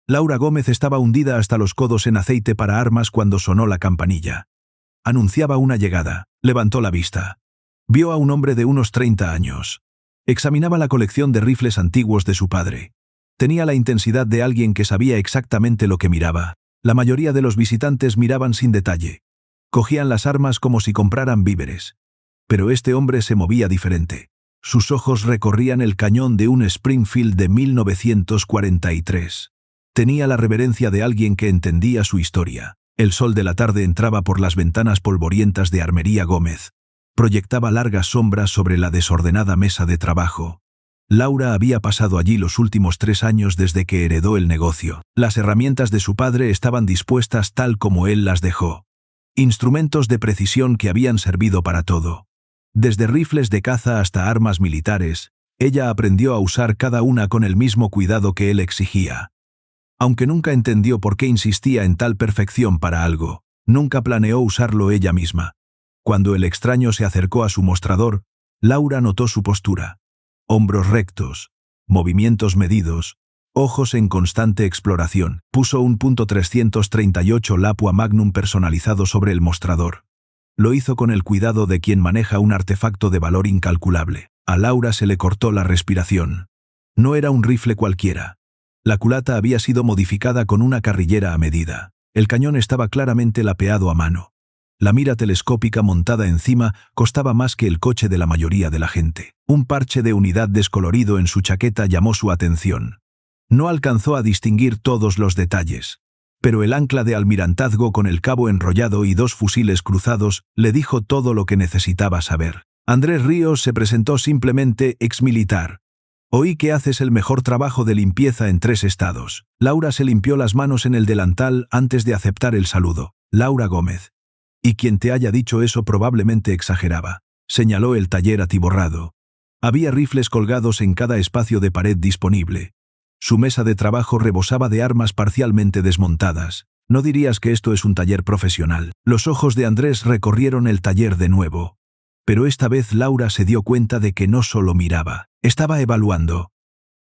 Laura Gómez estaba hundida hasta los codos en aceite para armas cuando sonó la campanilla. Anunciaba una llegada. Levantó la vista. Vio a un hombre de unos 30 años. Examinaba la colección de rifles antiguos de su padre. Tenía la intensidad de alguien que sabía exactamente lo que miraba. La mayoría de los visitantes miraban sin detalle. Cogían las armas como si compraran víveres. Pero este hombre se movía diferente. Sus ojos recorrían el cañón de un Springfield de 1943. Tenía la reverencia de alguien que entendía su historia. El sol de la tarde entraba por las ventanas polvorientas de Armería Gómez. Proyectaba largas sombras sobre la desordenada mesa de trabajo. Laura había pasado allí los últimos 3 años desde que heredó el negocio. Las herramientas de su padre estaban dispuestas tal como él las dejó. Instrumentos de precisión que habían servido para todo. Desde rifles de caza hasta armas militares, ella aprendió a usar cada una con el mismo cuidado que él exigía. Aunque nunca entendió por qué insistía en tal perfección para algo, nunca planeó usarlo ella misma. Cuando el extraño se acercó a su mostrador, Laura notó su postura. Hombros rectos, movimientos medidos, ojos en constante exploración. Puso un .338 Lapua Magnum personalizado sobre el mostrador. Lo hizo con el cuidado de quien maneja un artefacto de valor incalculable. A Laura se le cortó la respiración. No era un rifle cualquiera. La culata había sido modificada con una carrillera a medida. El cañón estaba claramente lapeado a mano. La mira telescópica montada encima costaba más que el coche de la mayoría de la gente. Un parche de unidad descolorido en su chaqueta llamó su atención. No alcanzó a distinguir todos los detalles, pero el ancla de almirantazgo con el cabo enrollado y 2 fusiles cruzados le dijo todo lo que necesitaba saber. Andrés Ríos se presentó simplemente exmilitar. Oí que haces el mejor trabajo de limpieza en 3 estados. Laura se limpió las manos en el delantal antes de aceptar el saludo. Laura Gómez. Y quien te haya dicho eso probablemente exageraba. Señaló el taller atiborrado. Había rifles colgados en cada espacio de pared disponible. Su mesa de trabajo rebosaba de armas parcialmente desmontadas. No dirías que esto es un taller profesional. Los ojos de Andrés recorrieron el taller de nuevo. Pero esta vez Laura se dio cuenta de que no solo miraba, estaba evaluando.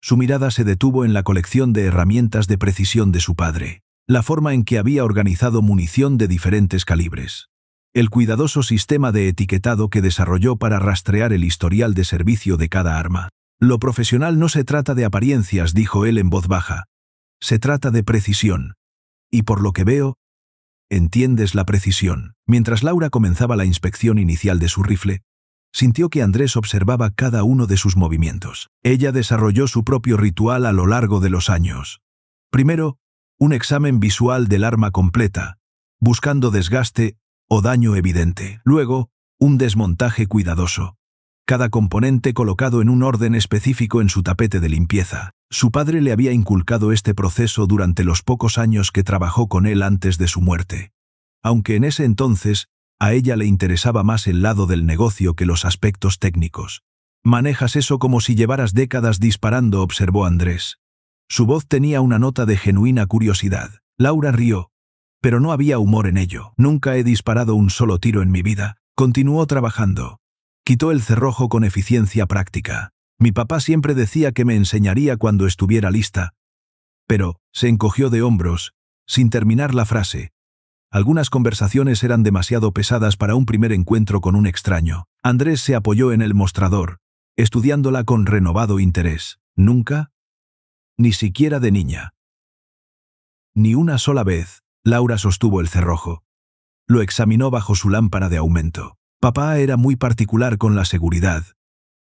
Su mirada se detuvo en la colección de herramientas de precisión de su padre, la forma en que había organizado munición de diferentes calibres, el cuidadoso sistema de etiquetado que desarrolló para rastrear el historial de servicio de cada arma. Lo profesional no se trata de apariencias, dijo él en voz baja. Se trata de precisión. Y por lo que veo, entiendes la precisión. Mientras Laura comenzaba la inspección inicial de su rifle, sintió que Andrés observaba cada uno de sus movimientos. Ella desarrolló su propio ritual a lo largo de los años. Primero, un examen visual del arma completa, buscando desgaste o daño evidente. Luego, un desmontaje cuidadoso. Cada componente colocado en un orden específico en su tapete de limpieza. Su padre le había inculcado este proceso durante los pocos años que trabajó con él antes de su muerte. Aunque en ese entonces, a ella le interesaba más el lado del negocio que los aspectos técnicos. Manejas eso como si llevaras décadas disparando, observó Andrés. Su voz tenía una nota de genuina curiosidad. Laura rió, pero no había humor en ello. Nunca he disparado un solo tiro en mi vida. Continuó trabajando. Quitó el cerrojo con eficiencia práctica. Mi papá siempre decía que me enseñaría cuando estuviera lista. Pero, se encogió de hombros, sin terminar la frase. Algunas conversaciones eran demasiado pesadas para un primer encuentro con un extraño. Andrés se apoyó en el mostrador, estudiándola con renovado interés. ¿Nunca? Ni siquiera de niña. Ni una sola vez. Laura sostuvo el cerrojo. Lo examinó bajo su lámpara de aumento. Papá era muy particular con la seguridad.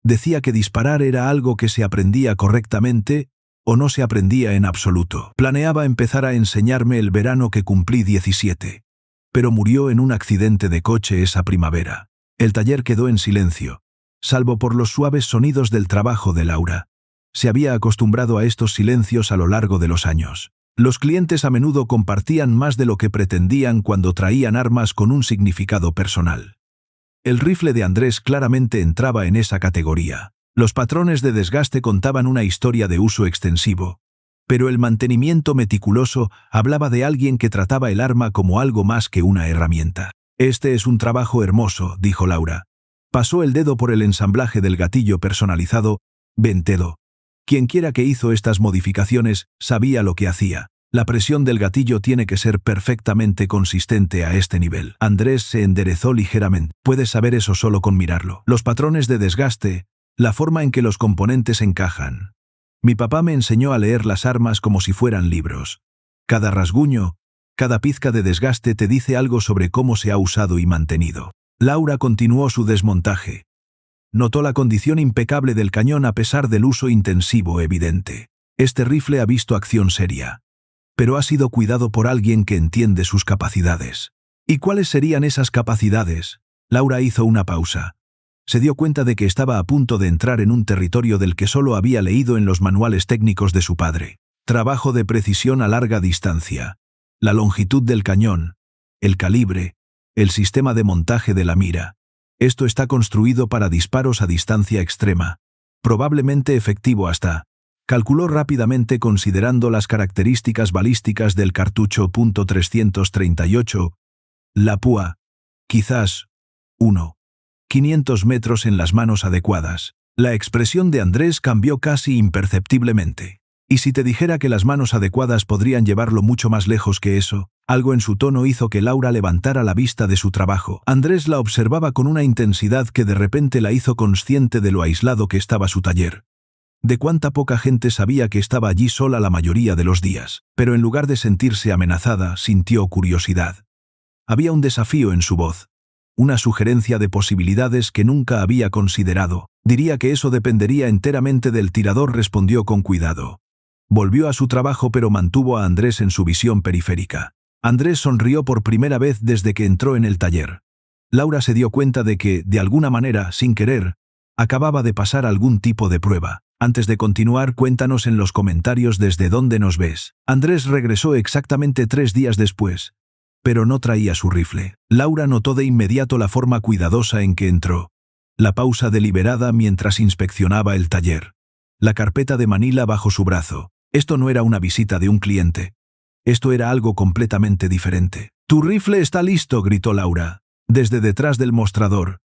Decía que disparar era algo que se aprendía correctamente o no se aprendía en absoluto. Planeaba empezar a enseñarme el verano que cumplí 17. Pero murió en un accidente de coche esa primavera. El taller quedó en silencio, salvo por los suaves sonidos del trabajo de Laura. Se había acostumbrado a estos silencios a lo largo de los años. Los clientes a menudo compartían más de lo que pretendían cuando traían armas con un significado personal. El rifle de Andrés claramente entraba en esa categoría. Los patrones de desgaste contaban una historia de uso extensivo, pero el mantenimiento meticuloso hablaba de alguien que trataba el arma como algo más que una herramienta. Este es un trabajo hermoso, dijo Laura. Pasó el dedo por el ensamblaje del gatillo personalizado. Ventedo. Quienquiera que hizo estas modificaciones sabía lo que hacía. La presión del gatillo tiene que ser perfectamente consistente a este nivel. Andrés se enderezó ligeramente. Puedes saber eso solo con mirarlo. Los patrones de desgaste, la forma en que los componentes encajan. Mi papá me enseñó a leer las armas como si fueran libros. Cada rasguño, cada pizca de desgaste te dice algo sobre cómo se ha usado y mantenido. Laura continuó su desmontaje. Notó la condición impecable del cañón a pesar del uso intensivo evidente. Este rifle ha visto acción seria, pero ha sido cuidado por alguien que entiende sus capacidades. ¿Y cuáles serían esas capacidades? Laura hizo una pausa. Se dio cuenta de que estaba a punto de entrar en un territorio del que solo había leído en los manuales técnicos de su padre. Trabajo de precisión a larga distancia. La longitud del cañón, el calibre, el sistema de montaje de la mira. Esto está construido para disparos a distancia extrema, probablemente efectivo hasta... Calculó rápidamente considerando las características balísticas del cartucho .338, la púa, quizás, 500 metros en las manos adecuadas. La expresión de Andrés cambió casi imperceptiblemente. ¿Y si te dijera que las manos adecuadas podrían llevarlo mucho más lejos que eso? Algo en su tono hizo que Laura levantara la vista de su trabajo. Andrés la observaba con una intensidad que de repente la hizo consciente de lo aislado que estaba su taller. De cuánta poca gente sabía que estaba allí sola la mayoría de los días, pero en lugar de sentirse amenazada, sintió curiosidad. Había un desafío en su voz, una sugerencia de posibilidades que nunca había considerado. Diría que eso dependería enteramente del tirador, respondió con cuidado. Volvió a su trabajo pero mantuvo a Andrés en su visión periférica. Andrés sonrió por primera vez desde que entró en el taller. Laura se dio cuenta de que, de alguna manera, sin querer, acababa de pasar algún tipo de prueba. Antes de continuar, cuéntanos en los comentarios desde dónde nos ves. Andrés regresó exactamente 3 días después, pero no traía su rifle. Laura notó de inmediato la forma cuidadosa en que entró, la pausa deliberada mientras inspeccionaba el taller, la carpeta de manila bajo su brazo. Esto no era una visita de un cliente. Esto era algo completamente diferente. «Tu rifle está listo», gritó Laura, desde detrás del mostrador.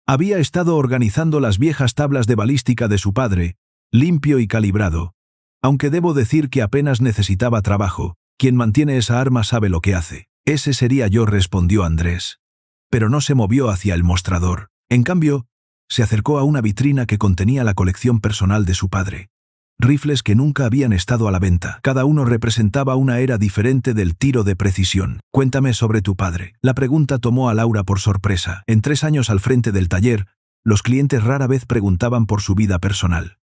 Había estado organizando las viejas tablas de balística de su padre, limpio y calibrado. Aunque debo decir que apenas necesitaba trabajo, quien mantiene esa arma sabe lo que hace. Ese sería yo, respondió Andrés. Pero no se movió hacia el mostrador. En cambio, se acercó a una vitrina que contenía la colección personal de su padre. Rifles que nunca habían estado a la venta. Cada uno representaba una era diferente del tiro de precisión. Cuéntame sobre tu padre. La pregunta tomó a Laura por sorpresa. En 3 años al frente del taller, los clientes rara vez preguntaban por su vida personal.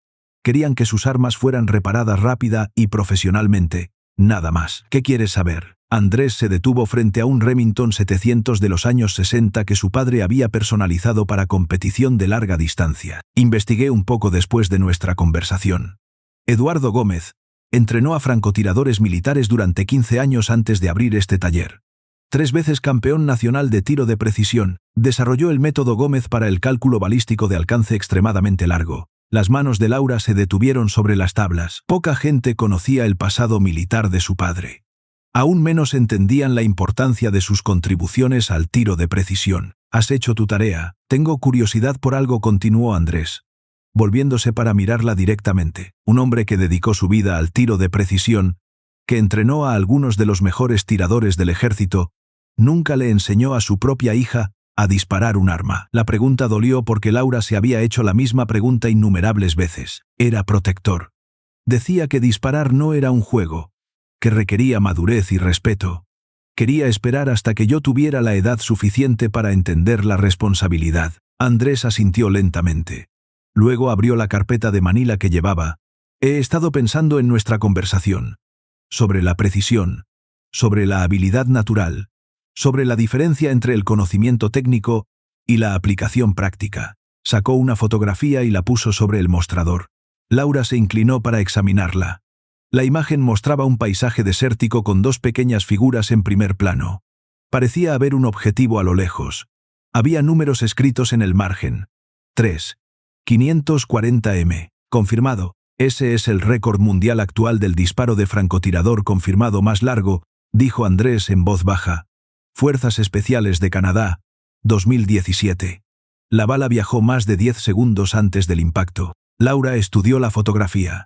Querían que sus armas fueran reparadas rápida y profesionalmente. Nada más. ¿Qué quieres saber? Andrés se detuvo frente a un Remington 700 de los años 60 que su padre había personalizado para competición de larga distancia. Investigué un poco después de nuestra conversación. Eduardo Gómez entrenó a francotiradores militares durante 15 años antes de abrir este taller. 3 veces campeón nacional de tiro de precisión, desarrolló el método Gómez para el cálculo balístico de alcance extremadamente largo. Las manos de Laura se detuvieron sobre las tablas. Poca gente conocía el pasado militar de su padre. Aún menos entendían la importancia de sus contribuciones al tiro de precisión. ¿Has hecho tu tarea? Tengo curiosidad por algo, continuó Andrés, volviéndose para mirarla directamente. Un hombre que dedicó su vida al tiro de precisión, que entrenó a algunos de los mejores tiradores del ejército, nunca le enseñó a su propia hija a disparar un arma. La pregunta dolió porque Laura se había hecho la misma pregunta innumerables veces. Era protector. Decía que disparar no era un juego, que requería madurez y respeto. Quería esperar hasta que yo tuviera la edad suficiente para entender la responsabilidad. Andrés asintió lentamente. Luego abrió la carpeta de manila que llevaba. He estado pensando en nuestra conversación. Sobre la precisión. Sobre la habilidad natural. Sobre la diferencia entre el conocimiento técnico y la aplicación práctica. Sacó una fotografía y la puso sobre el mostrador. Laura se inclinó para examinarla. La imagen mostraba un paisaje desértico con 2 pequeñas figuras en primer plano. Parecía haber un objetivo a lo lejos. Había números escritos en el margen. 540 m. Confirmado. Ese es el récord mundial actual del disparo de francotirador confirmado más largo, dijo Andrés en voz baja. Fuerzas Especiales de Canadá, 2017. La bala viajó más de 10 segundos antes del impacto. Laura estudió la fotografía.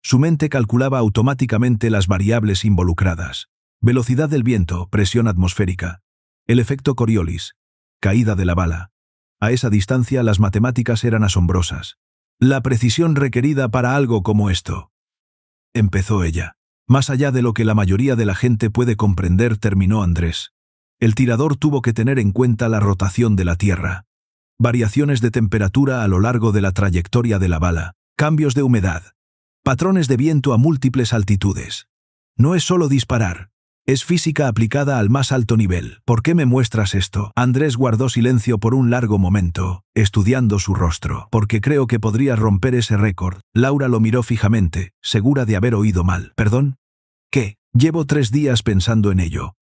Su mente calculaba automáticamente las variables involucradas. Velocidad del viento, presión atmosférica, el efecto Coriolis, caída de la bala. A esa distancia las matemáticas eran asombrosas. La precisión requerida para algo como esto. Empezó ella. Más allá de lo que la mayoría de la gente puede comprender, terminó Andrés. El tirador tuvo que tener en cuenta la rotación de la Tierra, variaciones de temperatura a lo largo de la trayectoria de la bala, cambios de humedad, patrones de viento a múltiples altitudes. No es solo disparar. Es física aplicada al más alto nivel. ¿Por qué me muestras esto? Andrés guardó silencio por un largo momento, estudiando su rostro. Porque creo que podrías romper ese récord. Laura lo miró fijamente, segura de haber oído mal. ¿Perdón? ¿Qué? Llevo 3 días pensando en ello.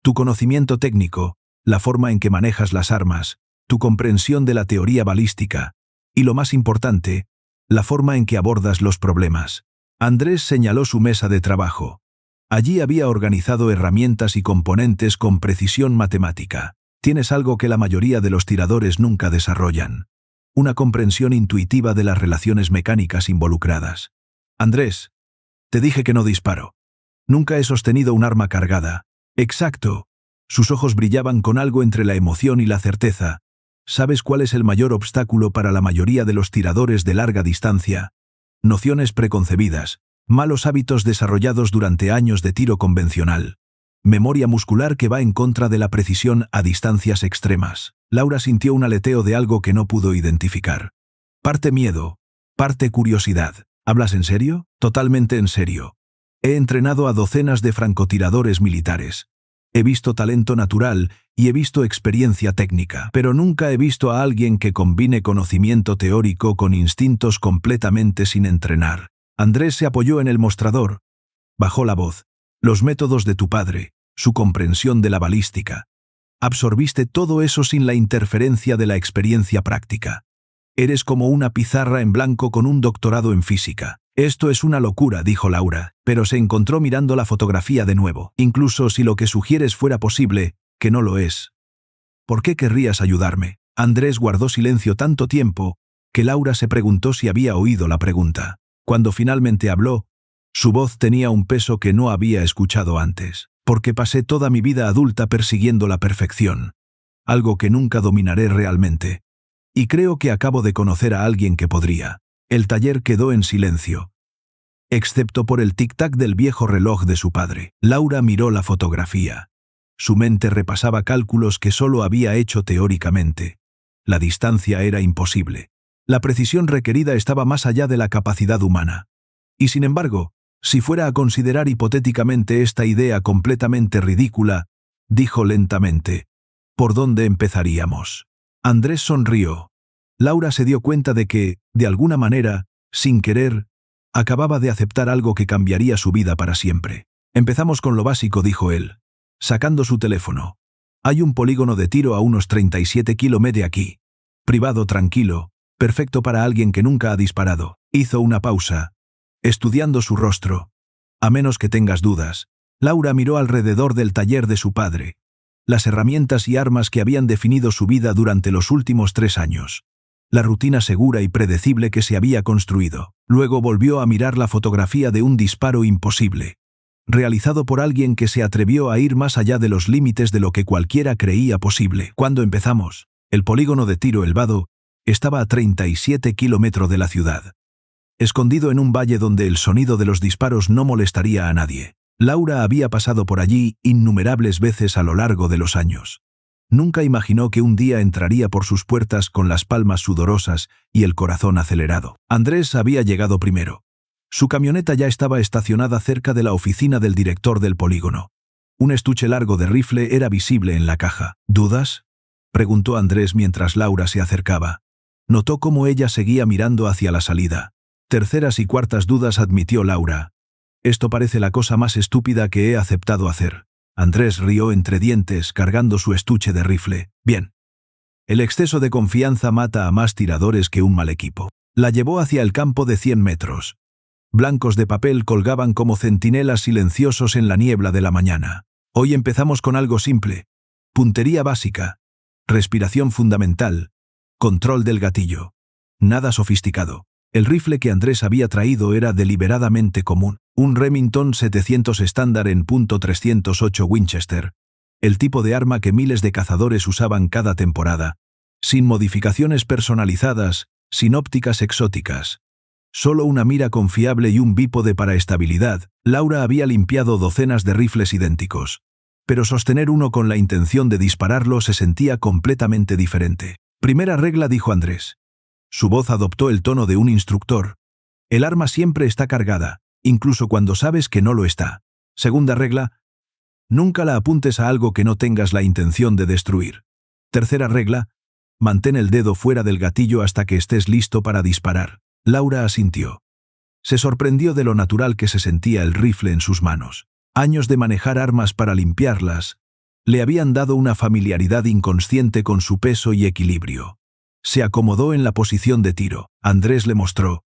Tu conocimiento técnico, la forma en que manejas las armas, tu comprensión de la teoría balística, y lo más importante, la forma en que abordas los problemas. Andrés señaló su mesa de trabajo. Allí había organizado herramientas y componentes con precisión matemática. Tienes algo que la mayoría de los tiradores nunca desarrollan. Una comprensión intuitiva de las relaciones mecánicas involucradas. Andrés, te dije que no disparo. Nunca he sostenido un arma cargada. Exacto. Sus ojos brillaban con algo entre la emoción y la certeza. ¿Sabes cuál es el mayor obstáculo para la mayoría de los tiradores de larga distancia? Nociones preconcebidas. Malos hábitos desarrollados durante años de tiro convencional. Memoria muscular que va en contra de la precisión a distancias extremas. Laura sintió un aleteo de algo que no pudo identificar. Parte miedo, parte curiosidad. ¿Hablas en serio? Totalmente en serio. He entrenado a docenas de francotiradores militares. He visto talento natural y he visto experiencia técnica, pero nunca he visto a alguien que combine conocimiento teórico con instintos completamente sin entrenar. Andrés se apoyó en el mostrador. Bajó la voz. Los métodos de tu padre, su comprensión de la balística. Absorbiste todo eso sin la interferencia de la experiencia práctica. Eres como una pizarra en blanco con un doctorado en física. Esto es una locura, dijo Laura, pero se encontró mirando la fotografía de nuevo. Incluso si lo que sugieres fuera posible, que no lo es. ¿Por qué querrías ayudarme? Andrés guardó silencio tanto tiempo, que Laura se preguntó si había oído la pregunta. Cuando finalmente habló, su voz tenía un peso que no había escuchado antes. Porque pasé toda mi vida adulta persiguiendo la perfección. Algo que nunca dominaré realmente. Y creo que acabo de conocer a alguien que podría. El taller quedó en silencio. Excepto por el tic-tac del viejo reloj de su padre. Laura miró la fotografía. Su mente repasaba cálculos que solo había hecho teóricamente. La distancia era imposible. La precisión requerida estaba más allá de la capacidad humana. Y sin embargo, si fuera a considerar hipotéticamente esta idea completamente ridícula, dijo lentamente, ¿por dónde empezaríamos? Andrés sonrió. Laura se dio cuenta de que, de alguna manera, sin querer, acababa de aceptar algo que cambiaría su vida para siempre. Empezamos con lo básico, dijo él, sacando su teléfono. Hay un polígono de tiro a unos 37 kilómetros de aquí. Privado, tranquilo. Perfecto para alguien que nunca ha disparado. Hizo una pausa, estudiando su rostro. A menos que tengas dudas. Laura miró alrededor del taller de su padre. Las herramientas y armas que habían definido su vida durante los últimos 3 años. La rutina segura y predecible que se había construido. Luego volvió a mirar la fotografía de un disparo imposible. Realizado por alguien que se atrevió a ir más allá de los límites de lo que cualquiera creía posible. Cuando empezamos, el polígono de tiro El Vado estaba a 37 kilómetros de la ciudad. Escondido en un valle donde el sonido de los disparos no molestaría a nadie. Laura había pasado por allí innumerables veces a lo largo de los años. Nunca imaginó que un día entraría por sus puertas con las palmas sudorosas y el corazón acelerado. Andrés había llegado primero. Su camioneta ya estaba estacionada cerca de la oficina del director del polígono. Un estuche largo de rifle era visible en la caja. ¿Dudas?, preguntó Andrés mientras Laura se acercaba. Notó cómo ella seguía mirando hacia la salida. Terceras y cuartas dudas, admitió Laura. Esto parece la cosa más estúpida que he aceptado hacer. Andrés rió entre dientes, cargando su estuche de rifle. Bien. El exceso de confianza mata a más tiradores que un mal equipo. La llevó hacia el campo de 100 metros. Blancos de papel colgaban como centinelas silenciosos en la niebla de la mañana. Hoy empezamos con algo simple. Puntería básica. Respiración fundamental. Control del gatillo. Nada sofisticado. El rifle que Andrés había traído era deliberadamente común, un Remington 700 estándar en .308 Winchester, el tipo de arma que miles de cazadores usaban cada temporada, sin modificaciones personalizadas, sin ópticas exóticas. Solo una mira confiable y un bípode para estabilidad. Laura había limpiado docenas de rifles idénticos, pero sostener uno con la intención de dispararlo se sentía completamente diferente. Primera regla, dijo Andrés. Su voz adoptó el tono de un instructor. El arma siempre está cargada, incluso cuando sabes que no lo está. Segunda regla, nunca la apuntes a algo que no tengas la intención de destruir. Tercera regla, mantén el dedo fuera del gatillo hasta que estés listo para disparar. Laura asintió. Se sorprendió de lo natural que se sentía el rifle en sus manos. Años de manejar armas para limpiarlas le habían dado una familiaridad inconsciente con su peso y equilibrio. Se acomodó en la posición de tiro. Andrés le mostró.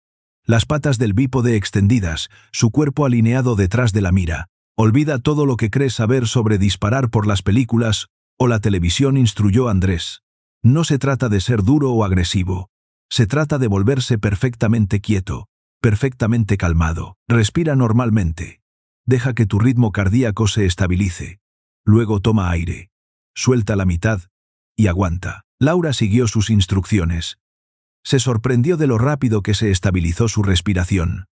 Las patas del bípode extendidas, su cuerpo alineado detrás de la mira. Olvida todo lo que crees saber sobre disparar por las películas o la televisión, instruyó Andrés. No se trata de ser duro o agresivo. Se trata de volverse perfectamente quieto, perfectamente calmado. Respira normalmente. Deja que tu ritmo cardíaco se estabilice. Luego toma aire. Suelta la mitad y aguanta. Laura siguió sus instrucciones. Se sorprendió de lo rápido que se estabilizó su respiración.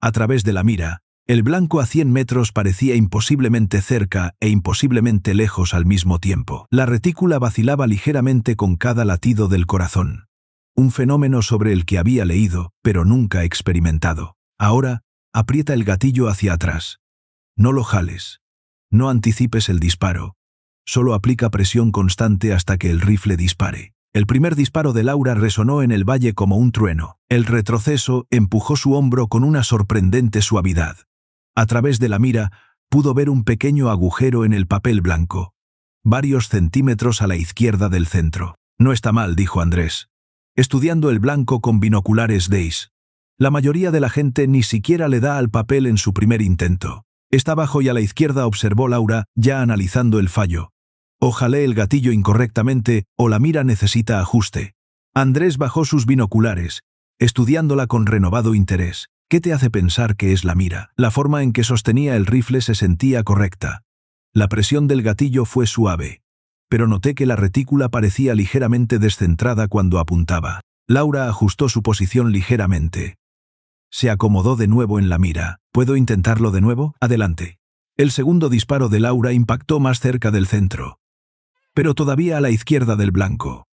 A través de la mira, el blanco a 100 metros parecía imposiblemente cerca e imposiblemente lejos al mismo tiempo. La retícula vacilaba ligeramente con cada latido del corazón. Un fenómeno sobre el que había leído, pero nunca experimentado. Ahora, aprieta el gatillo hacia atrás. No lo jales. No anticipes el disparo. Solo aplica presión constante hasta que el rifle dispare. El primer disparo de Laura resonó en el valle como un trueno. El retroceso empujó su hombro con una sorprendente suavidad. A través de la mira, pudo ver un pequeño agujero en el papel blanco, varios centímetros a la izquierda del centro. No está mal, dijo Andrés, estudiando el blanco con binoculares Zeiss. La mayoría de la gente ni siquiera le da al papel en su primer intento. Está abajo y a la izquierda, observó Laura, ya analizando el fallo. O jalé el gatillo incorrectamente, o la mira necesita ajuste. Andrés bajó sus binoculares, estudiándola con renovado interés. ¿Qué te hace pensar que es la mira? La forma en que sostenía el rifle se sentía correcta. La presión del gatillo fue suave, pero noté que la retícula parecía ligeramente descentrada cuando apuntaba. Laura ajustó su posición ligeramente. Se acomodó de nuevo en la mira. ¿Puedo intentarlo de nuevo? Adelante. El segundo disparo de Laura impactó más cerca del centro, pero todavía a la izquierda del blanco.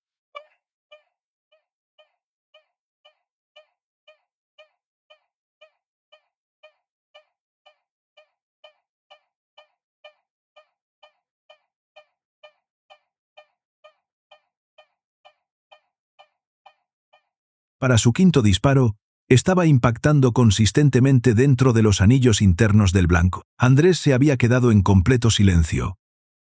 Para su quinto disparo, estaba impactando consistentemente dentro de los anillos internos del blanco. Andrés se había quedado en completo silencio.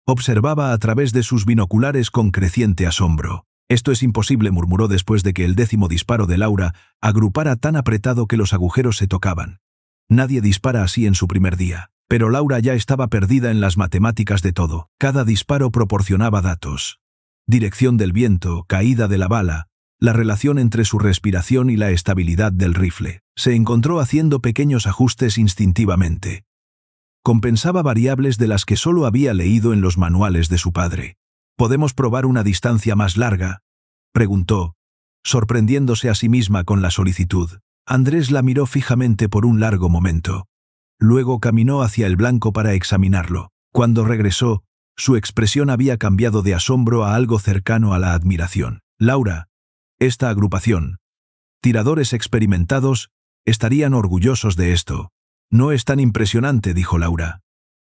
Observaba a través de sus binoculares con creciente asombro. Esto es imposible, murmuró después de que el 10º disparo de Laura agrupara tan apretado que los agujeros se tocaban. Nadie dispara así en su primer día. Pero Laura ya estaba perdida en las matemáticas de todo. Cada disparo proporcionaba datos. Dirección del viento, caída de la bala, la relación entre su respiración y la estabilidad del rifle. Se encontró haciendo pequeños ajustes instintivamente. Compensaba variables de las que solo había leído en los manuales de su padre. ¿Podemos probar una distancia más larga?, preguntó, sorprendiéndose a sí misma con la solicitud. Andrés la miró fijamente por un largo momento. Luego caminó hacia el blanco para examinarlo. Cuando regresó, su expresión había cambiado de asombro a algo cercano a la admiración. Laura, esta agrupación, tiradores experimentados, estarían orgullosos de esto. No es tan impresionante, dijo Laura.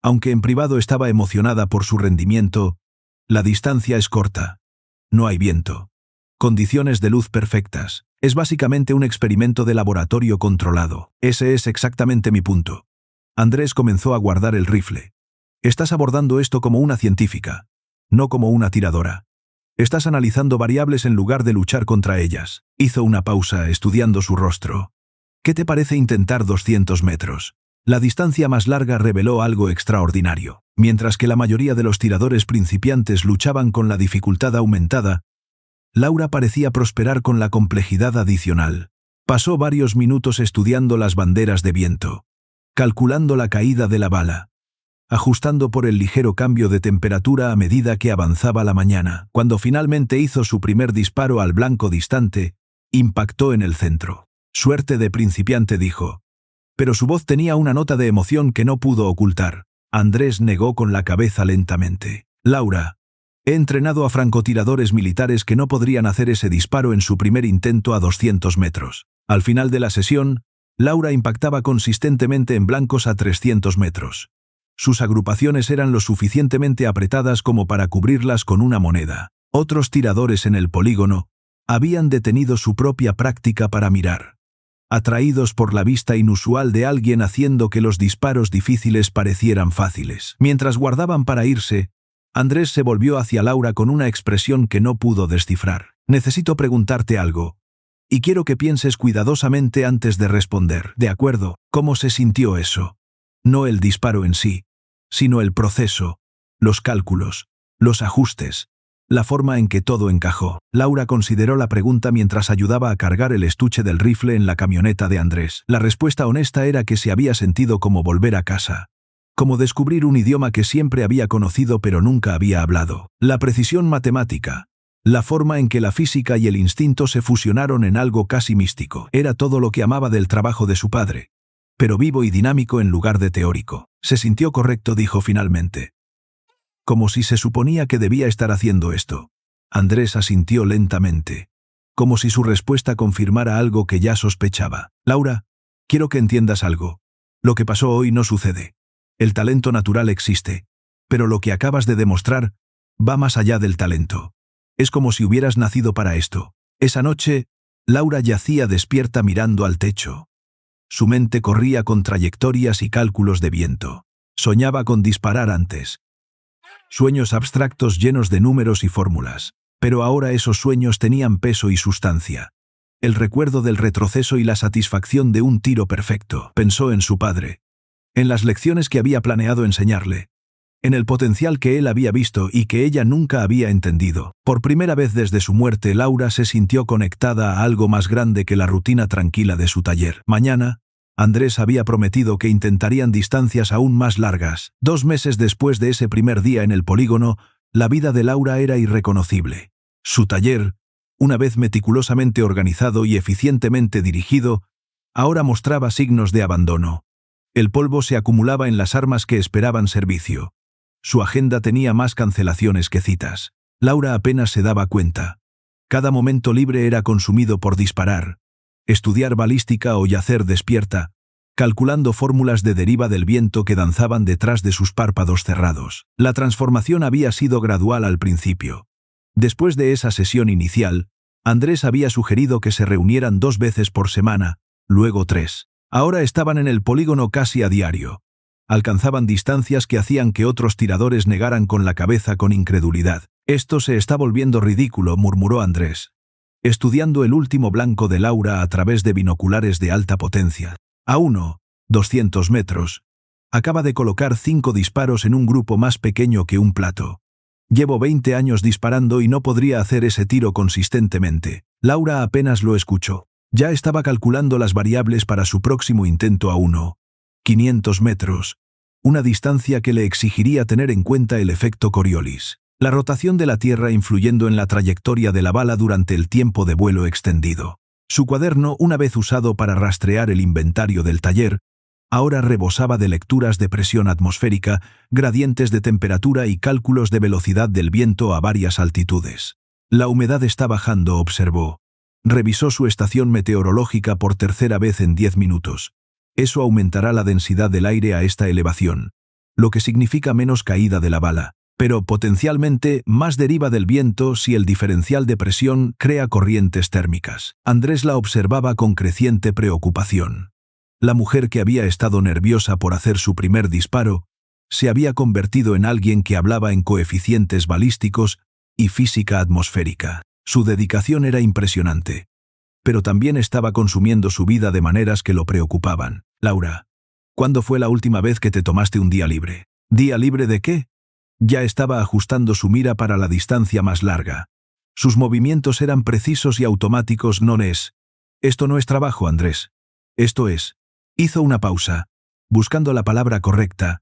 Aunque en privado estaba emocionada por su rendimiento, la distancia es corta. No hay viento. Condiciones de luz perfectas. Es básicamente un experimento de laboratorio controlado. Ese es exactamente mi punto. Andrés comenzó a guardar el rifle. Estás abordando esto como una científica, no como una tiradora. Estás analizando variables en lugar de luchar contra ellas. Hizo una pausa, estudiando su rostro. ¿Qué te parece intentar 200 metros? La distancia más larga reveló algo extraordinario. Mientras que la mayoría de los tiradores principiantes luchaban con la dificultad aumentada, Laura parecía prosperar con la complejidad adicional. Pasó varios minutos estudiando las banderas de viento, calculando la caída de la bala, ajustando por el ligero cambio de temperatura a medida que avanzaba la mañana. Cuando finalmente hizo su primer disparo al blanco distante, impactó en el centro. «Suerte de principiante», dijo. Pero su voz tenía una nota de emoción que no pudo ocultar. Andrés negó con la cabeza lentamente. «Laura, he entrenado a francotiradores militares que no podrían hacer ese disparo en su primer intento a 200 metros. Al final de la sesión, Laura impactaba consistentemente en blancos a 300 metros. Sus agrupaciones eran lo suficientemente apretadas como para cubrirlas con una moneda. Otros tiradores en el polígono habían detenido su propia práctica para mirar, atraídos por la vista inusual de alguien haciendo que los disparos difíciles parecieran fáciles. Mientras guardaban para irse, Andrés se volvió hacia Laura con una expresión que no pudo descifrar. «Necesito preguntarte algo, y quiero que pienses cuidadosamente antes de responder». «De acuerdo». «¿Cómo se sintió eso? No el disparo en sí, sino el proceso, los cálculos, los ajustes, la forma en que todo encajó». Laura consideró la pregunta mientras ayudaba a cargar el estuche del rifle en la camioneta de Andrés. La respuesta honesta era que se había sentido como volver a casa, como descubrir un idioma que siempre había conocido pero nunca había hablado. La precisión matemática, la forma en que la física y el instinto se fusionaron en algo casi místico. Era todo lo que amaba del trabajo de su padre, pero vivo y dinámico en lugar de teórico. «Se sintió correcto», dijo finalmente. Como si se suponía que debía estar haciendo esto. Andrés asintió lentamente, como si su respuesta confirmara algo que ya sospechaba. «Laura, quiero que entiendas algo. Lo que pasó hoy no sucede. El talento natural existe, pero lo que acabas de demostrar va más allá del talento. Es como si hubieras nacido para esto». Esa noche, Laura yacía despierta mirando al techo. Su mente corría con trayectorias y cálculos de viento. Soñaba con disparar antes. Sueños abstractos llenos de números y fórmulas. Pero ahora esos sueños tenían peso y sustancia. El recuerdo del retroceso y la satisfacción de un tiro perfecto. Pensó en su padre, en las lecciones que había planeado enseñarle, en el potencial que él había visto y que ella nunca había entendido. Por primera vez desde su muerte, Laura se sintió conectada a algo más grande que la rutina tranquila de su taller. Mañana, Andrés había prometido que intentarían distancias aún más largas. 2 meses después de ese primer día en el polígono, la vida de Laura era irreconocible. Su taller, una vez meticulosamente organizado y eficientemente dirigido, ahora mostraba signos de abandono. El polvo se acumulaba en las armas que esperaban servicio. Su agenda tenía más cancelaciones que citas. Laura apenas se daba cuenta. Cada momento libre era consumido por disparar, estudiar balística o yacer despierta, calculando fórmulas de deriva del viento que danzaban detrás de sus párpados cerrados. La transformación había sido gradual al principio. Después de esa sesión inicial, Andrés había sugerido que se reunieran 2 veces por semana, luego 3. Ahora estaban en el polígono casi a diario. Alcanzaban distancias que hacían que otros tiradores negaran con la cabeza con incredulidad. «Esto se está volviendo ridículo», murmuró Andrés, estudiando el último blanco de Laura a través de binoculares de alta potencia. A 200 metros. Acaba de colocar 5 disparos en un grupo más pequeño que un plato. Llevo 20 años disparando y no podría hacer ese tiro consistentemente. Laura apenas lo escuchó. Ya estaba calculando las variables para su próximo intento a 500 metros, una distancia que le exigiría tener en cuenta el efecto Coriolis, la rotación de la Tierra influyendo en la trayectoria de la bala durante el tiempo de vuelo extendido. Su cuaderno, una vez usado para rastrear el inventario del taller, ahora rebosaba de lecturas de presión atmosférica, gradientes de temperatura y cálculos de velocidad del viento a varias altitudes. La humedad está bajando, observó. Revisó su estación meteorológica por tercera vez en 10 minutos. Eso aumentará la densidad del aire a esta elevación, lo que significa menos caída de la bala, pero potencialmente más deriva del viento si el diferencial de presión crea corrientes térmicas. Andrés la observaba con creciente preocupación. La mujer que había estado nerviosa por hacer su primer disparo, se había convertido en alguien que hablaba en coeficientes balísticos y física atmosférica. Su dedicación era impresionante, pero también estaba consumiendo su vida de maneras que lo preocupaban. «Laura, ¿cuándo fue la última vez que te tomaste un día libre?» «¿Día libre de qué?» Ya estaba ajustando su mira para la distancia más larga. Sus movimientos eran precisos y automáticos. «No es Esto no es trabajo, Andrés. Esto es. Hizo una pausa, buscando la palabra correcta.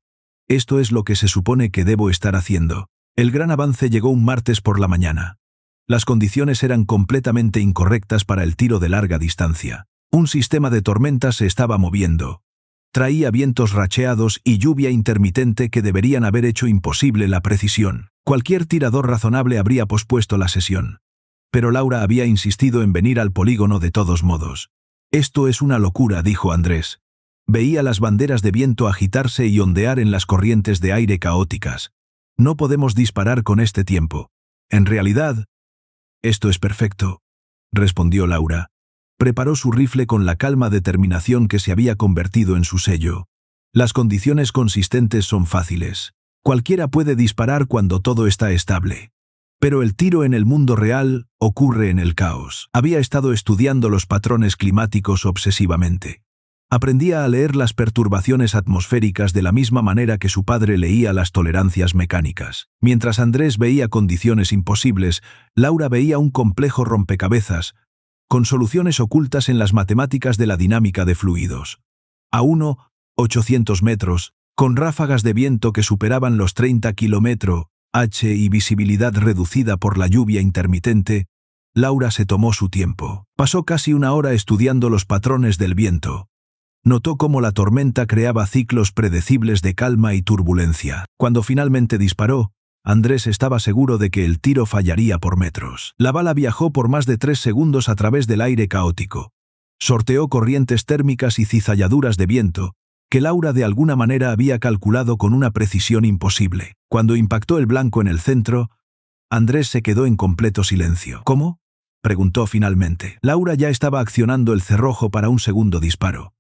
Esto es lo que se supone que debo estar haciendo. El gran avance llegó un martes por la mañana. Las condiciones eran completamente incorrectas para el tiro de larga distancia. Un sistema de tormentas se estaba moviendo. Traía vientos racheados y lluvia intermitente que deberían haber hecho imposible la precisión. Cualquier tirador razonable habría pospuesto la sesión. Pero Laura había insistido en venir al polígono de todos modos. «Esto es una locura», dijo Andrés. Veía las banderas de viento agitarse y ondear en las corrientes de aire caóticas. «No podemos disparar con este tiempo. En realidad...» «Esto es perfecto», respondió Laura. Preparó su rifle con la calma determinación que se había convertido en su sello. Las condiciones consistentes son fáciles. Cualquiera puede disparar cuando todo está estable. Pero el tiro en el mundo real ocurre en el caos. Había estado estudiando los patrones climáticos obsesivamente. Aprendía a leer las perturbaciones atmosféricas de la misma manera que su padre leía las tolerancias mecánicas. Mientras Andrés veía condiciones imposibles, Laura veía un complejo rompecabezas, con soluciones ocultas en las matemáticas de la dinámica de fluidos. A 800 metros, con ráfagas de viento que superaban los 30 km/h y visibilidad reducida por la lluvia intermitente, Laura se tomó su tiempo. Pasó casi una hora estudiando los patrones del viento. Notó cómo la tormenta creaba ciclos predecibles de calma y turbulencia. Cuando finalmente disparó, Andrés estaba seguro de que el tiro fallaría por metros. La bala viajó por más de 3 segundos a través del aire caótico. Sorteó corrientes térmicas y cizalladuras de viento, que Laura de alguna manera había calculado con una precisión imposible. Cuando impactó el blanco en el centro, Andrés se quedó en completo silencio. «¿Cómo?», preguntó finalmente. Laura ya estaba accionando el cerrojo para un segundo disparo.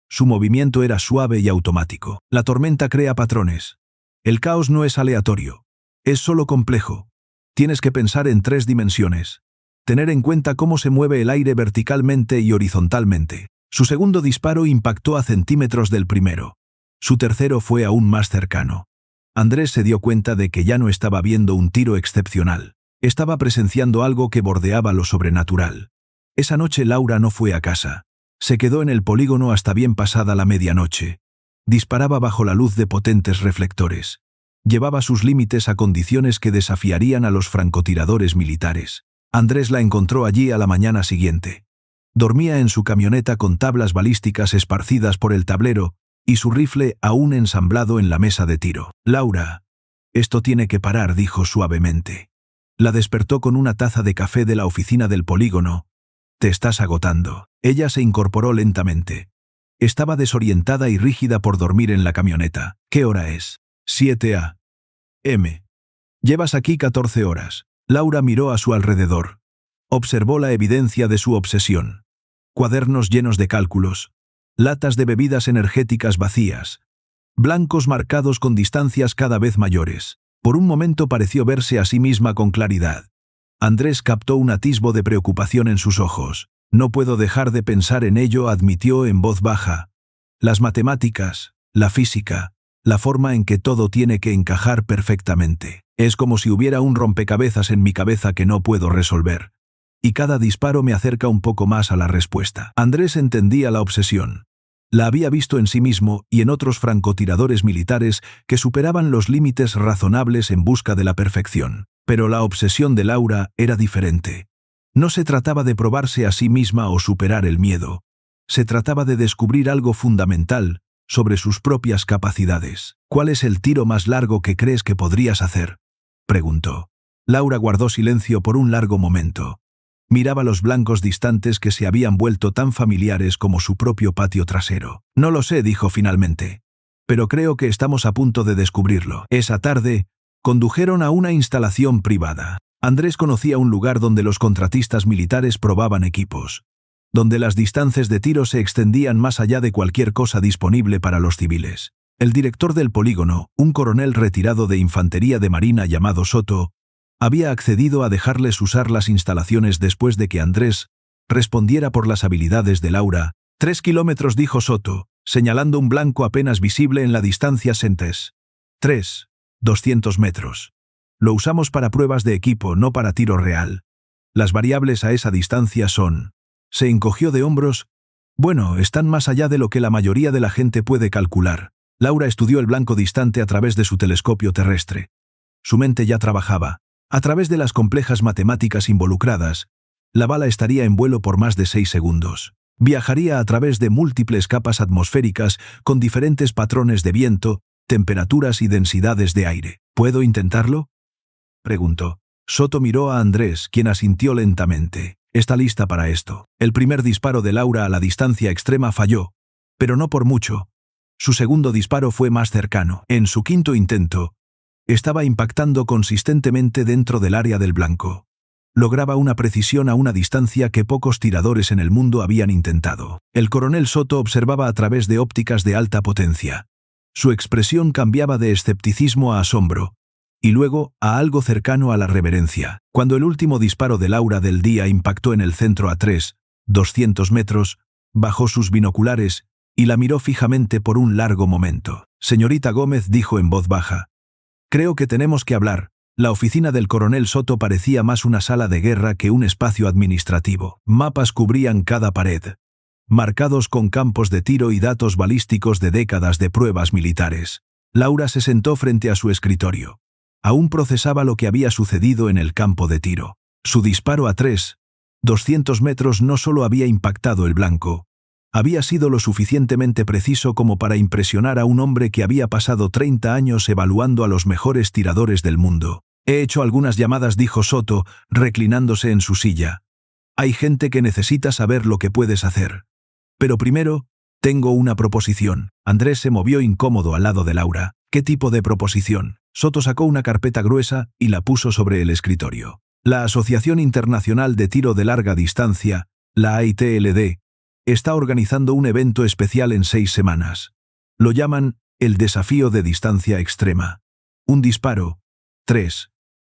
Su movimiento era suave y automático. La tormenta crea patrones. El caos no es aleatorio. Es solo complejo. Tienes que pensar en 3 dimensiones. Tener en cuenta cómo se mueve el aire verticalmente y horizontalmente. Su segundo disparo impactó a centímetros del primero. Su tercero fue aún más cercano. Andrés se dio cuenta de que ya no estaba viendo un tiro excepcional. Estaba presenciando algo que bordeaba lo sobrenatural. Esa noche Laura no fue a casa. Se quedó en el polígono hasta bien pasada la medianoche. Disparaba bajo la luz de potentes reflectores. Llevaba sus límites a condiciones que desafiarían a los francotiradores militares. Andrés la encontró allí a la mañana siguiente. Dormía en su camioneta con tablas balísticas esparcidas por el tablero y su rifle aún ensamblado en la mesa de tiro. «Laura, esto tiene que parar», dijo suavemente. La despertó con una taza de café de la oficina del polígono. «Te estás agotando». Ella se incorporó lentamente. Estaba desorientada y rígida por dormir en la camioneta. «¿Qué hora es?» 7 a.m. «Llevas aquí 14 horas». Laura miró a su alrededor. Observó la evidencia de su obsesión. Cuadernos llenos de cálculos. Latas de bebidas energéticas vacías. Blancos marcados con distancias cada vez mayores. Por un momento pareció verse a sí misma con claridad. Andrés captó un atisbo de preocupación en sus ojos. «No puedo dejar de pensar en ello», admitió en voz baja. «Las matemáticas, la física, la forma en que todo tiene que encajar perfectamente. Es como si hubiera un rompecabezas en mi cabeza que no puedo resolver. Y cada disparo me acerca un poco más a la respuesta». Andrés entendía la obsesión. La había visto en sí mismo y en otros francotiradores militares que superaban los límites razonables en busca de la perfección. Pero la obsesión de Laura era diferente. No se trataba de probarse a sí misma o superar el miedo. Se trataba de descubrir algo fundamental sobre sus propias capacidades. «¿Cuál es el tiro más largo que crees que podrías hacer?», preguntó. Laura guardó silencio por un largo momento. Miraba los blancos distantes que se habían vuelto tan familiares como su propio patio trasero. «No lo sé», dijo finalmente. «Pero creo que estamos a punto de descubrirlo». Esa tarde, condujeron a una instalación privada. Andrés conocía un lugar donde los contratistas militares probaban equipos, donde las distancias de tiro se extendían más allá de cualquier cosa disponible para los civiles. El director del polígono, un coronel retirado de infantería de marina llamado Soto, había accedido a dejarles usar las instalaciones después de que Andrés respondiera por las habilidades de Laura. 3 kilómetros, dijo Soto, señalando un blanco apenas visible en la distancia Sentes. 200 metros. Lo usamos para pruebas de equipo, no para tiro real. Las variables a esa distancia son Se encogió de hombros. Bueno, están más allá de lo que la mayoría de la gente puede calcular. Laura estudió el blanco distante a través de su telescopio terrestre. Su mente ya trabajaba. A través de las complejas matemáticas involucradas, la bala estaría en vuelo por más de 6 segundos. Viajaría a través de múltiples capas atmosféricas con diferentes patrones de viento, temperaturas y densidades de aire. ¿Puedo intentarlo?, preguntó. Soto miró a Andrés, quien asintió lentamente. Está lista para esto. El primer disparo de Laura a la distancia extrema falló, pero no por mucho. Su segundo disparo fue más cercano. En su quinto intento, estaba impactando consistentemente dentro del área del blanco. Lograba una precisión a una distancia que pocos tiradores en el mundo habían intentado. El coronel Soto observaba a través de ópticas de alta potencia. Su expresión cambiaba de escepticismo a asombro, y luego a algo cercano a la reverencia. Cuando el último disparo de Laura del día impactó en el centro a 200 metros, bajó sus binoculares y la miró fijamente por un largo momento. Señorita Gómez, dijo en voz baja, creo que tenemos que hablar. La oficina del coronel Soto parecía más una sala de guerra que un espacio administrativo. Mapas cubrían cada pared, marcados con campos de tiro y datos balísticos de décadas de pruebas militares. Laura se sentó frente a su escritorio. Aún procesaba lo que había sucedido en el campo de tiro. Su disparo a 200 metros no solo había impactado el blanco, había sido lo suficientemente preciso como para impresionar a un hombre que había pasado 30 años evaluando a los mejores tiradores del mundo. He hecho algunas llamadas, dijo Soto, reclinándose en su silla. Hay gente que necesita saber lo que puedes hacer. Pero primero, tengo una proposición. Andrés se movió incómodo al lado de Laura. ¿Qué tipo de proposición? Soto sacó una carpeta gruesa y la puso sobre el escritorio. La Asociación Internacional de Tiro de Larga Distancia, la AITLD, está organizando un evento especial en 6 semanas. Lo llaman el Desafío de Distancia Extrema. Un disparo,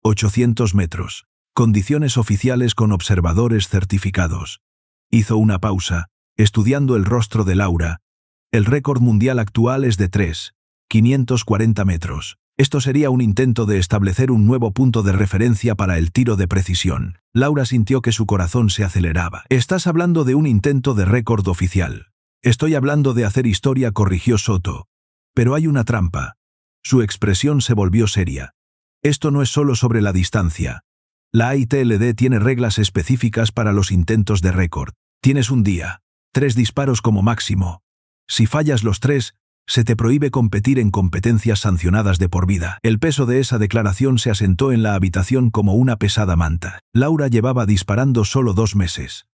800 metros. Condiciones oficiales con observadores certificados. Hizo una pausa, estudiando el rostro de Laura. El récord mundial actual es de 540 metros. Esto sería un intento de establecer un nuevo punto de referencia para el tiro de precisión. Laura sintió que su corazón se aceleraba. Estás hablando de un intento de récord oficial. Estoy hablando de hacer historia, corrigió Soto. Pero hay una trampa. Su expresión se volvió seria. Esto no es solo sobre la distancia. La AITLD tiene reglas específicas para los intentos de récord. Tienes un día, 3 disparos como máximo. Si fallas los 3, se te prohíbe competir en competencias sancionadas de por vida. El peso de esa declaración se asentó en la habitación como una pesada manta. Laura llevaba disparando solo 2 meses.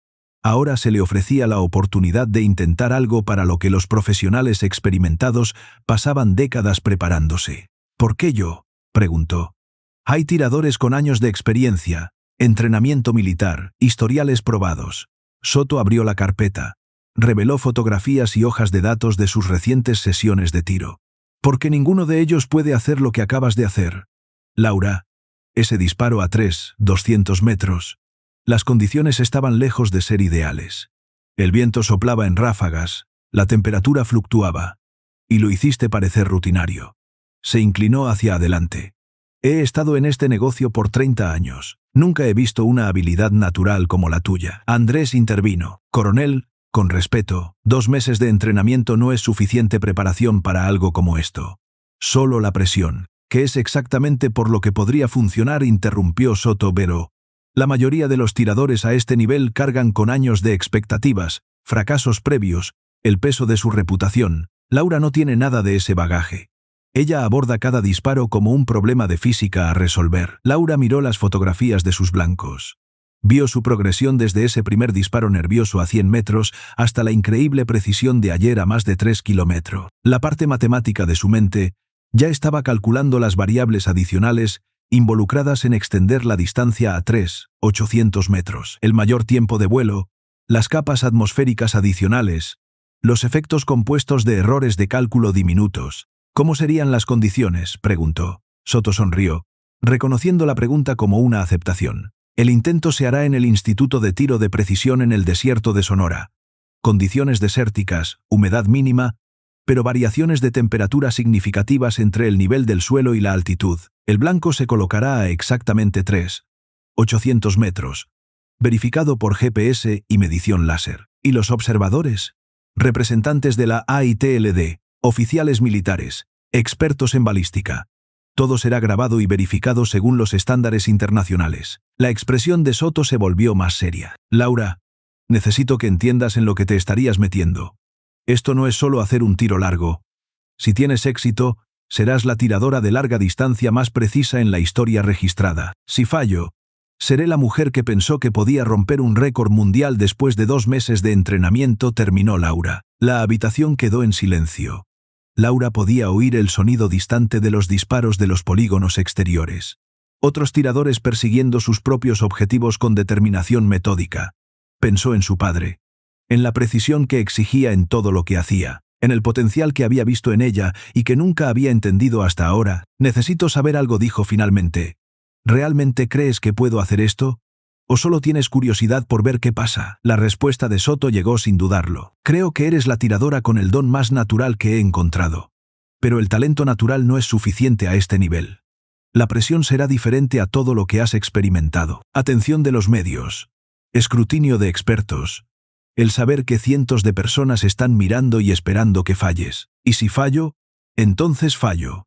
Ahora se le ofrecía la oportunidad de intentar algo para lo que los profesionales experimentados pasaban décadas preparándose. ¿Por qué yo?, preguntó. Hay tiradores con años de experiencia, entrenamiento militar, historiales probados. Soto abrió la carpeta. Reveló fotografías y hojas de datos de sus recientes sesiones de tiro. Porque ninguno de ellos puede hacer lo que acabas de hacer. Laura, ese disparo a 200 metros. Las condiciones estaban lejos de ser ideales. El viento soplaba en ráfagas, la temperatura fluctuaba. Y lo hiciste parecer rutinario. Se inclinó hacia adelante. He estado en este negocio por 30 años. Nunca he visto una habilidad natural como la tuya. Andrés intervino. Coronel, con respeto, 2 meses de entrenamiento no es suficiente preparación para algo como esto. Solo la presión, que es exactamente por lo que podría funcionar, interrumpió Soto. Pero la mayoría de los tiradores a este nivel cargan con años de expectativas, fracasos previos, el peso de su reputación. Laura no tiene nada de ese bagaje. Ella aborda cada disparo como un problema de física a resolver. Laura miró las fotografías de sus blancos. Vio su progresión desde ese primer disparo nervioso a 100 metros hasta la increíble precisión de ayer a más de 3 kilómetros. La parte matemática de su mente ya estaba calculando las variables adicionales involucradas en extender la distancia a 800 metros. El mayor tiempo de vuelo, las capas atmosféricas adicionales, los efectos compuestos de errores de cálculo diminutos. ¿Cómo serían las condiciones?, preguntó. Soto sonrió, reconociendo la pregunta como una aceptación. El intento se hará en el Instituto de Tiro de Precisión en el desierto de Sonora. Condiciones desérticas, humedad mínima, pero variaciones de temperatura significativas entre el nivel del suelo y la altitud. El blanco se colocará a exactamente 800 metros. verificado por GPS y medición láser. ¿Y los observadores? Representantes de la AITLD, oficiales militares, expertos en balística. Todo será grabado y verificado según los estándares internacionales. La expresión de Soto se volvió más seria. Laura, necesito que entiendas en lo que te estarías metiendo. Esto no es solo hacer un tiro largo. Si tienes éxito, serás la tiradora de larga distancia más precisa en la historia registrada. Si fallo, seré la mujer que pensó que podía romper un récord mundial después de 2 meses de entrenamiento, terminó Laura. La habitación quedó en silencio. Laura podía oír el sonido distante de los disparos de los polígonos exteriores. Otros tiradores persiguiendo sus propios objetivos con determinación metódica. Pensó en su padre, en la precisión que exigía en todo lo que hacía, en el potencial que había visto en ella y que nunca había entendido hasta ahora. Necesito saber algo, dijo finalmente. ¿Realmente crees que puedo hacer esto? ¿O solo tienes curiosidad por ver qué pasa? La respuesta de Soto llegó sin dudarlo. Creo que eres la tiradora con el don más natural que he encontrado. Pero el talento natural no es suficiente a este nivel. La presión será diferente a todo lo que has experimentado. Atención de los medios. Escrutinio de expertos. El saber que cientos de personas están mirando y esperando que falles. Y si fallo, entonces fallo.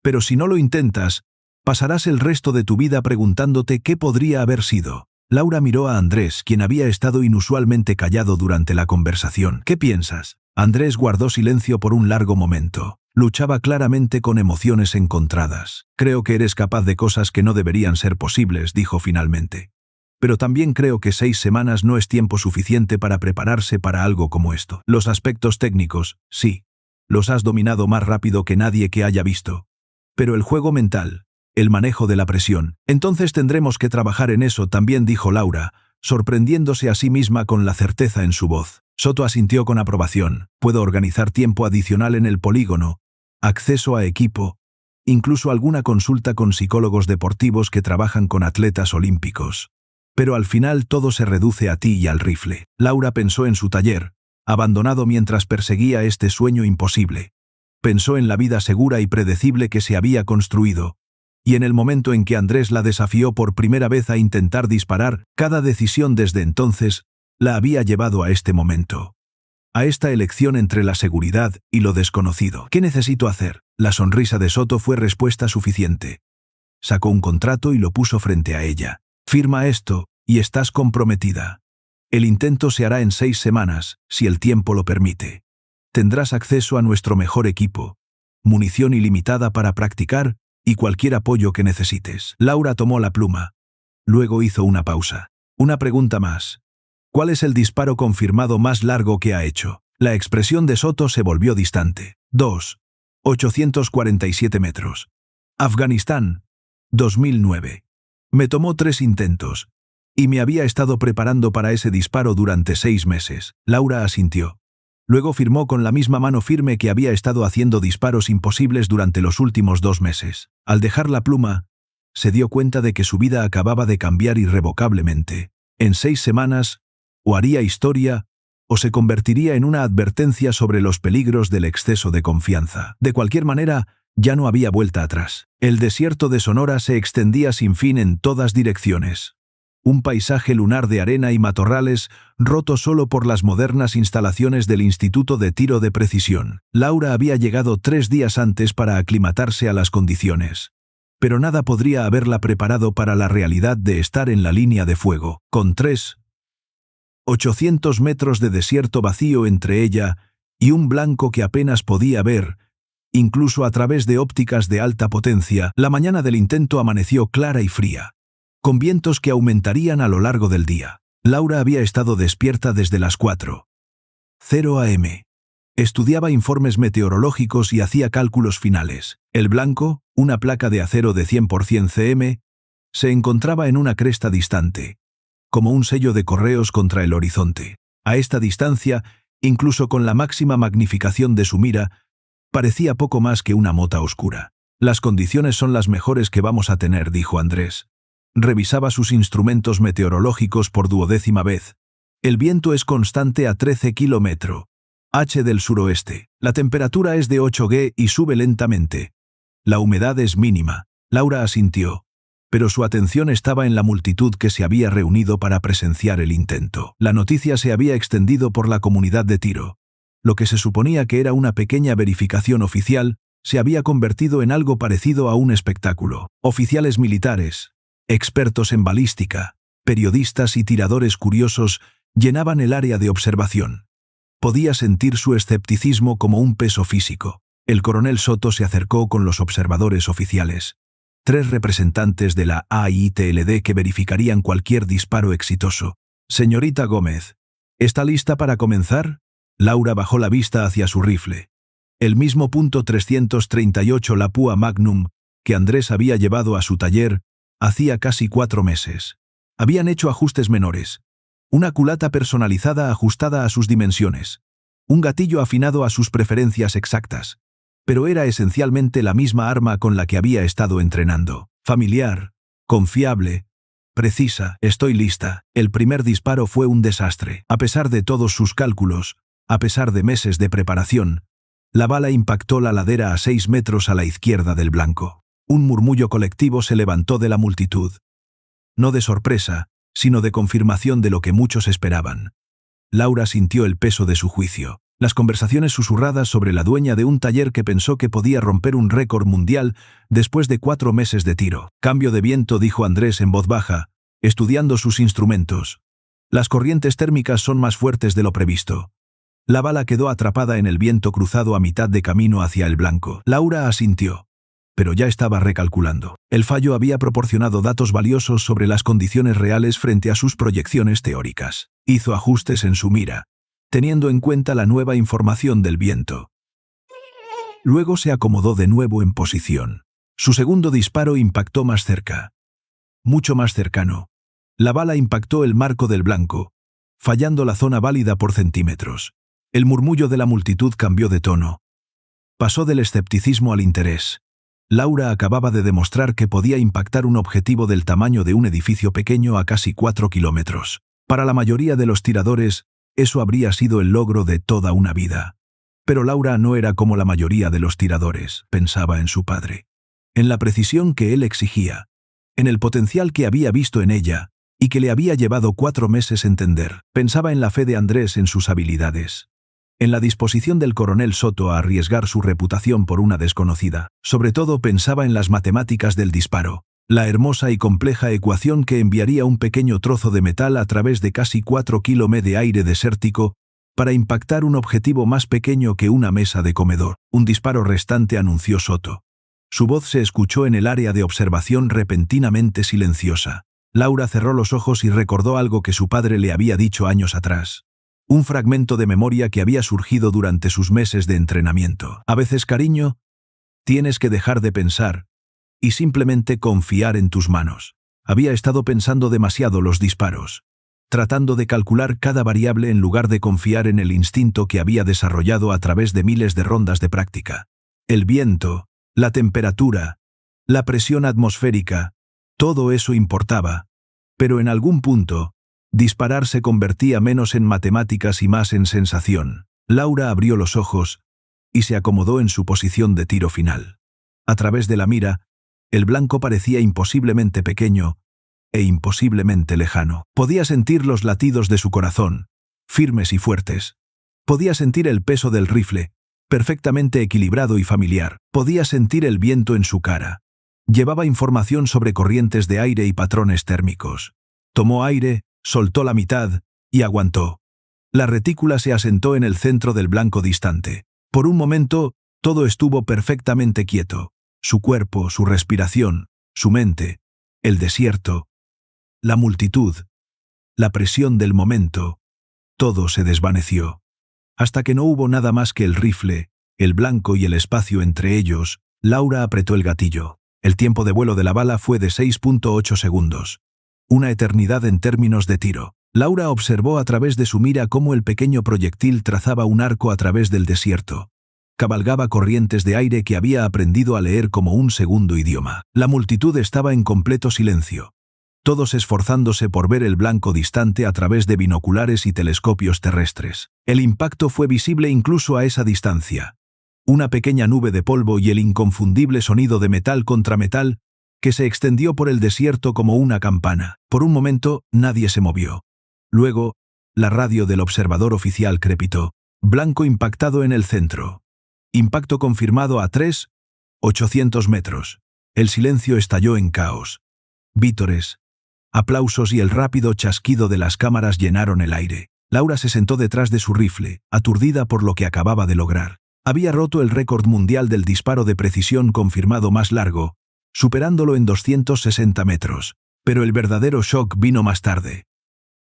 Pero si no lo intentas, pasarás el resto de tu vida preguntándote qué podría haber sido. Laura miró a Andrés, quien había estado inusualmente callado durante la conversación. ¿Qué piensas? Andrés guardó silencio por un largo momento. Luchaba claramente con emociones encontradas. Creo que eres capaz de cosas que no deberían ser posibles, dijo finalmente. Pero también creo que 6 semanas no es tiempo suficiente para prepararse para algo como esto. Los aspectos técnicos, sí. Los has dominado más rápido que nadie que haya visto. Pero el juego mental, el manejo de la presión, entonces tendremos que trabajar en eso también, dijo Laura, sorprendiéndose a sí misma con la certeza en su voz. Soto asintió con aprobación. Puedo organizar tiempo adicional en el polígono, acceso a equipo, incluso alguna consulta con psicólogos deportivos que trabajan con atletas olímpicos. Pero al final todo se reduce a ti y al rifle. Laura pensó en su taller, abandonado mientras perseguía este sueño imposible. Pensó en la vida segura y predecible que se había construido, y en el momento en que Andrés la desafió por primera vez a intentar disparar, cada decisión desde entonces la había llevado a este momento. A esta elección entre la seguridad y lo desconocido. ¿Qué necesito hacer? La sonrisa de Soto fue respuesta suficiente. Sacó un contrato y lo puso frente a ella. Firma esto, y estás comprometida. El intento se hará en 6 semanas, si el tiempo lo permite. Tendrás acceso a nuestro mejor equipo, munición ilimitada para practicar y cualquier apoyo que necesites. Laura tomó la pluma. Luego hizo una pausa. Una pregunta más. ¿Cuál es el disparo confirmado más largo que ha hecho? La expresión de Soto se volvió distante. 847 metros. Afganistán, 2009. Me tomó 3 intentos, y me había estado preparando para ese disparo durante 6 meses. Laura asintió. Luego firmó con la misma mano firme que había estado haciendo disparos imposibles durante los últimos 2 meses. Al dejar la pluma, se dio cuenta de que su vida acababa de cambiar irrevocablemente. En 6 semanas, o haría historia, o se convertiría en una advertencia sobre los peligros del exceso de confianza. De cualquier manera, ya no había vuelta atrás. El desierto de Sonora se extendía sin fin en todas direcciones. Un paisaje lunar de arena y matorrales, roto solo por las modernas instalaciones del Instituto de Tiro de Precisión. Laura había llegado 3 días antes para aclimatarse a las condiciones. Pero nada podría haberla preparado para la realidad de estar en la línea de fuego, con 800 metros de desierto vacío entre ella y un blanco que apenas podía ver, incluso a través de ópticas de alta potencia. La mañana del intento amaneció clara y fría, con vientos que aumentarían a lo largo del día. Laura había estado despierta desde las 4:00 am. Estudiaba informes meteorológicos y hacía cálculos finales. El blanco, una placa de acero de 100% CM, se encontraba en una cresta distante, como un sello de correos contra el horizonte. A esta distancia, incluso con la máxima magnificación de su mira, parecía poco más que una mota oscura. Las condiciones son las mejores que vamos a tener, dijo Andrés. Revisaba sus instrumentos meteorológicos por 12ª vez. El viento es constante a 13 km/h del suroeste. La temperatura es de 8 G y sube lentamente. La humedad es mínima. Laura asintió. pero su atención estaba en la multitud que se había reunido para presenciar el intento. La noticia se había extendido por la comunidad de Tiro. Lo que se suponía que era una pequeña verificación oficial se había convertido en algo parecido a un espectáculo. Oficiales militares, expertos en balística, periodistas y tiradores curiosos llenaban el área de observación. Podía sentir su escepticismo como un peso físico. El coronel Soto se acercó con los observadores oficiales. 3 representantes de la AITLD que verificarían cualquier disparo exitoso. «Señorita Gómez, ¿está lista para comenzar?» Laura bajó la vista hacia su rifle. El mismo .338 la Púa Magnum que Andrés había llevado a su taller hacía casi 4 meses. Habían hecho ajustes menores. Una culata personalizada ajustada a sus dimensiones. Un gatillo afinado a sus preferencias exactas. Pero era esencialmente la misma arma con la que había estado entrenando. Familiar, confiable, precisa. «Estoy lista». El primer disparo fue un desastre. A pesar de todos sus cálculos, a pesar de meses de preparación, la bala impactó la ladera a 6 metros a la izquierda del blanco. Un murmullo colectivo se levantó de la multitud. No de sorpresa, sino de confirmación de lo que muchos esperaban. Laura sintió el peso de su juicio. Las conversaciones susurradas sobre la dueña de un taller que pensó que podía romper un récord mundial después de 4 meses de tiro. «Cambio de viento», dijo Andrés en voz baja, estudiando sus instrumentos. «Las corrientes térmicas son más fuertes de lo previsto». La bala quedó atrapada en el viento cruzado a mitad de camino hacia el blanco. Laura asintió, pero ya estaba recalculando. El fallo había proporcionado datos valiosos sobre las condiciones reales frente a sus proyecciones teóricas. Hizo ajustes en su mira, teniendo en cuenta la nueva información del viento. Luego se acomodó de nuevo en posición. Su segundo disparo impactó más cerca. Mucho más cercano. La bala impactó el marco del blanco, fallando la zona válida por centímetros. El murmullo de la multitud cambió de tono. Pasó del escepticismo al interés. Laura acababa de demostrar que podía impactar un objetivo del tamaño de un edificio pequeño a casi 4 kilómetros. Para la mayoría de los tiradores, eso habría sido el logro de toda una vida. Pero Laura no era como la mayoría de los tiradores, pensaba en su padre. En la precisión que él exigía. En el potencial que había visto en ella, y que le había llevado 4 meses entender. Pensaba en la fe de Andrés en sus habilidades. En la disposición del coronel Soto a arriesgar su reputación por una desconocida. Sobre todo pensaba en las matemáticas del disparo. La hermosa y compleja ecuación que enviaría un pequeño trozo de metal a través de casi 4 km de aire desértico para impactar un objetivo más pequeño que una mesa de comedor. Un disparo restante, anunció Soto. Su voz se escuchó en el área de observación repentinamente silenciosa. Laura cerró los ojos y recordó algo que su padre le había dicho años atrás. Un fragmento de memoria que había surgido durante sus meses de entrenamiento. A veces, cariño, tienes que dejar de pensar y simplemente confiar en tus manos. Había estado pensando demasiado los disparos, tratando de calcular cada variable en lugar de confiar en el instinto que había desarrollado a través de miles de rondas de práctica. El viento, la temperatura, la presión atmosférica, todo eso importaba. Pero en algún punto, disparar se convertía menos en matemáticas y más en sensación. Laura abrió los ojos y se acomodó en su posición de tiro final. A través de la mira, el blanco parecía imposiblemente pequeño e imposiblemente lejano. Podía sentir los latidos de su corazón, firmes y fuertes. Podía sentir el peso del rifle, perfectamente equilibrado y familiar. Podía sentir el viento en su cara. Llevaba información sobre corrientes de aire y patrones térmicos. Tomó aire, soltó la mitad y aguantó. La retícula se asentó en el centro del blanco distante. Por un momento, todo estuvo perfectamente quieto. Su cuerpo, su respiración, su mente, el desierto, la multitud, la presión del momento, todo se desvaneció. Hasta que no hubo nada más que el rifle, el blanco y el espacio entre ellos, Laura apretó el gatillo. El tiempo de vuelo de la bala fue de 6.8 segundos. Una eternidad en términos de tiro. Laura observó a través de su mira cómo el pequeño proyectil trazaba un arco a través del desierto. Cabalgaba corrientes de aire que había aprendido a leer como un segundo idioma. La multitud estaba en completo silencio, todos esforzándose por ver el blanco distante a través de binoculares y telescopios terrestres. El impacto fue visible incluso a esa distancia. Una pequeña nube de polvo y el inconfundible sonido de metal contra metal que se extendió por el desierto como una campana. Por un momento, nadie se movió. Luego, la radio del observador oficial crepitó. Blanco impactado en el centro. Impacto confirmado a 3.800 metros. El silencio estalló en caos. Vítores, aplausos y el rápido chasquido de las cámaras llenaron el aire. Laura se sentó detrás de su rifle, aturdida por lo que acababa de lograr. Había roto el récord mundial del disparo de precisión confirmado más largo, superándolo en 260 metros. Pero el verdadero shock vino más tarde.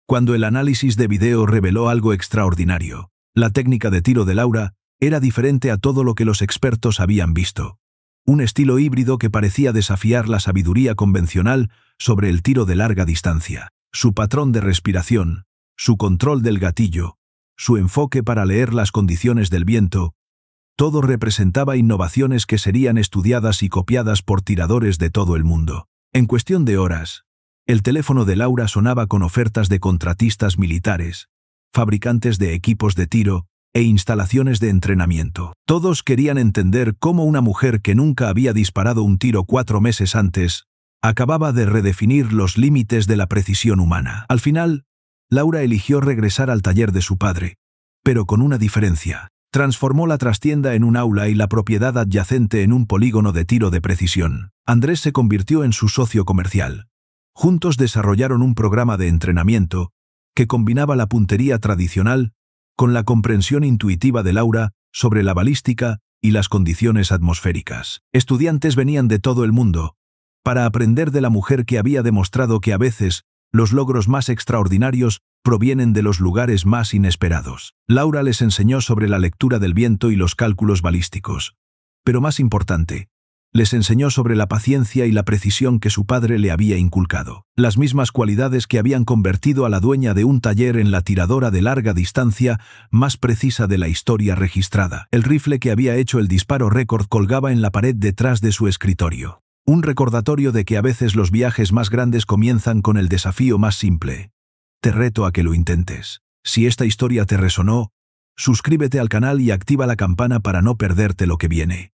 Cuando el análisis de video reveló algo extraordinario. La técnica de tiro de Laura era diferente a todo lo que los expertos habían visto. Un estilo híbrido que parecía desafiar la sabiduría convencional sobre el tiro de larga distancia. Su patrón de respiración, su control del gatillo, su enfoque para leer las condiciones del viento, todo representaba innovaciones que serían estudiadas y copiadas por tiradores de todo el mundo. En cuestión de horas, el teléfono de Laura sonaba con ofertas de contratistas militares, fabricantes de equipos de tiro e instalaciones de entrenamiento. Todos querían entender cómo una mujer que nunca había disparado un tiro 4 meses antes acababa de redefinir los límites de la precisión humana. Al final, Laura eligió regresar al taller de su padre, pero con una diferencia. Transformó la trastienda en un aula y la propiedad adyacente en un polígono de tiro de precisión. Andrés se convirtió en su socio comercial. Juntos desarrollaron un programa de entrenamiento que combinaba la puntería tradicional con la comprensión intuitiva de Laura sobre la balística y las condiciones atmosféricas. Estudiantes venían de todo el mundo para aprender de la mujer que había demostrado que a veces los logros más extraordinarios provienen de los lugares más inesperados. Laura les enseñó sobre la lectura del viento y los cálculos balísticos. Pero más importante, les enseñó sobre la paciencia y la precisión que su padre le había inculcado. Las mismas cualidades que habían convertido a la dueña de un taller en la tiradora de larga distancia más precisa de la historia registrada. El rifle que había hecho el disparo récord colgaba en la pared detrás de su escritorio. Un recordatorio de que a veces los viajes más grandes comienzan con el desafío más simple. Te reto a que lo intentes. Si esta historia te resonó, suscríbete al canal y activa la campana para no perderte lo que viene.